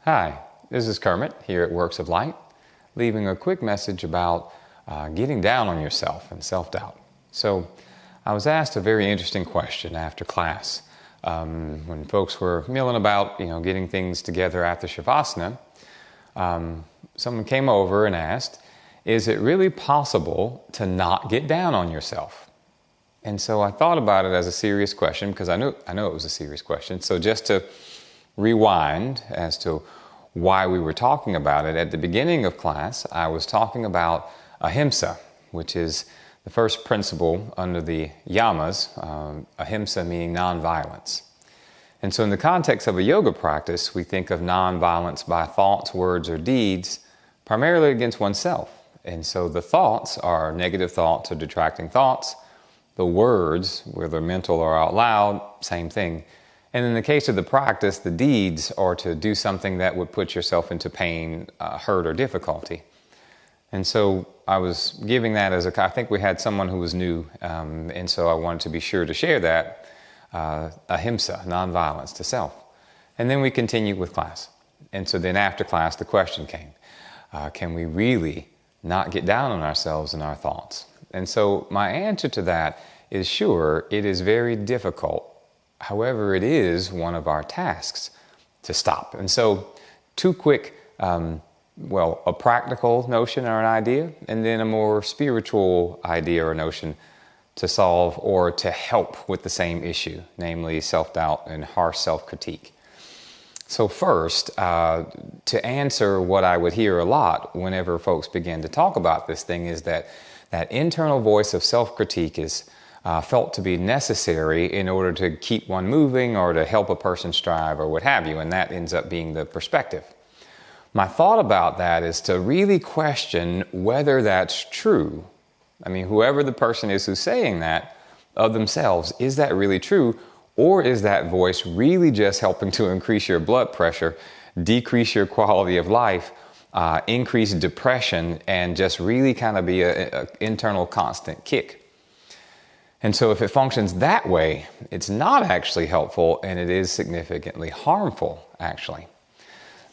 Hi, this is Kermit here at Works of Light, leaving a quick message about getting down on yourself and self-doubt. So I was asked a very interesting question after class. When folks were milling about, getting things together after Shavasana, someone came over and asked, is it really possible to not get down on yourself? And so I thought about it as a serious question because I know it was a serious question. So just to rewind as to why we were talking about it, at the beginning of class, I was talking about Ahimsa, which is the first principle under the yamas, Ahimsa meaning nonviolence. And so in the context of a yoga practice, we think of nonviolence by thoughts, words, or deeds, primarily against oneself. And so the thoughts are negative thoughts or detracting thoughts. The words, whether mental or out loud, same thing. And in the case of the practice, the deeds are to do something that would put yourself into pain, hurt, or difficulty. And so I was giving that as I think we had someone who was new, and so I wanted to be sure to share that, ahimsa, nonviolence to self. And then we continued with class. And so then after class, the question came, can we really not get down on ourselves and our thoughts? And so my answer to that is sure, it is very difficult. However, it is one of our tasks to stop. And so two quick, a practical notion or an idea, and then a more spiritual idea or notion to solve or to help with the same issue, namely self-doubt and harsh self-critique. So first, to answer what I would hear a lot whenever folks begin to talk about this thing is that internal voice of self-critique is felt to be necessary in order to keep one moving or to help a person strive or what have you, and that ends up being the perspective. My thought about that is to really question whether that's true. I mean, whoever the person is who's saying that of themselves, is that really true? Or is that voice really just helping to increase your blood pressure, decrease your quality of life, increase depression, and just really kind of be an internal constant kick? And so if it functions that way, it's not actually helpful and it is significantly harmful, actually.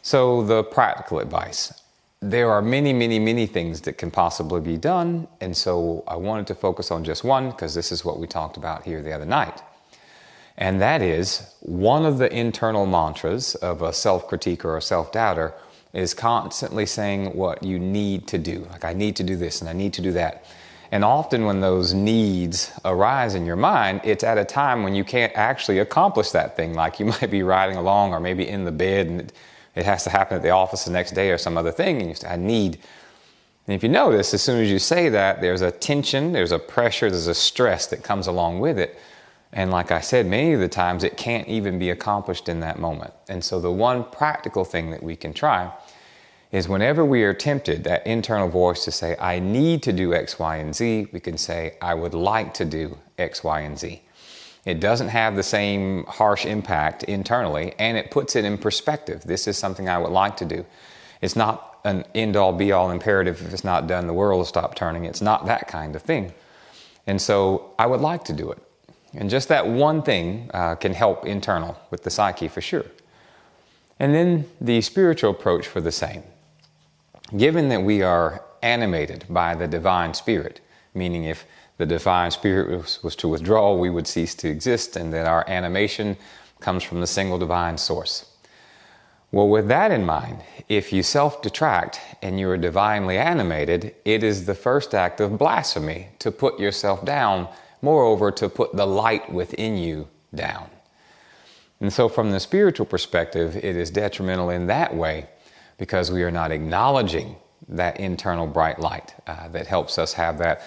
So the practical advice. There are many, many, many things that can possibly be done. And so I wanted to focus on just one because this is what we talked about here the other night. And that is one of the internal mantras of a self-critique or a self-doubter is constantly saying what you need to do. Like, I need to do this and I need to do that. And often when those needs arise in your mind, it's at a time when you can't actually accomplish that thing. Like you might be riding along or maybe in the bed and it has to happen at the office the next day or some other thing. And you say, I need. And if you notice, as soon as you say that, there's a tension, there's a pressure, there's a stress that comes along with it. And like I said, many of the times it can't even be accomplished in that moment. And so the one practical thing that we can try is whenever we are tempted, that internal voice to say, I need to do X, Y, and Z, we can say, I would like to do X, Y, and Z. It doesn't have the same harsh impact internally, and it puts it in perspective. This is something I would like to do. It's not an end-all, be-all imperative. If it's not done, the world will stop turning. It's not that kind of thing. And so I would like to do it. And just that one thing can help internal with the psyche for sure. And then the spiritual approach for the same. Given that we are animated by the divine spirit, meaning if the divine spirit was to withdraw, we would cease to exist, and that our animation comes from the single divine source. Well, with that in mind, if you self-detract and you are divinely animated, it is the first act of blasphemy to put yourself down, moreover, to put the light within you down. And so from the spiritual perspective, it is detrimental in that way because we are not acknowledging that internal bright light that helps us have that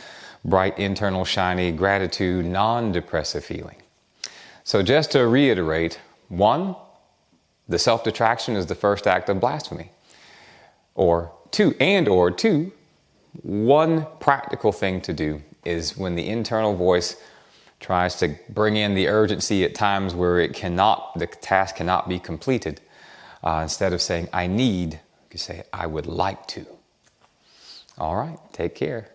bright, internal, shiny, gratitude, non-depressive feeling. So just to reiterate, one, the self-detraction is the first act of blasphemy. Or two, one practical thing to do is when the internal voice tries to bring in the urgency at times where the task cannot be completed, instead of saying, I need, you say, I would like to. All right, take care.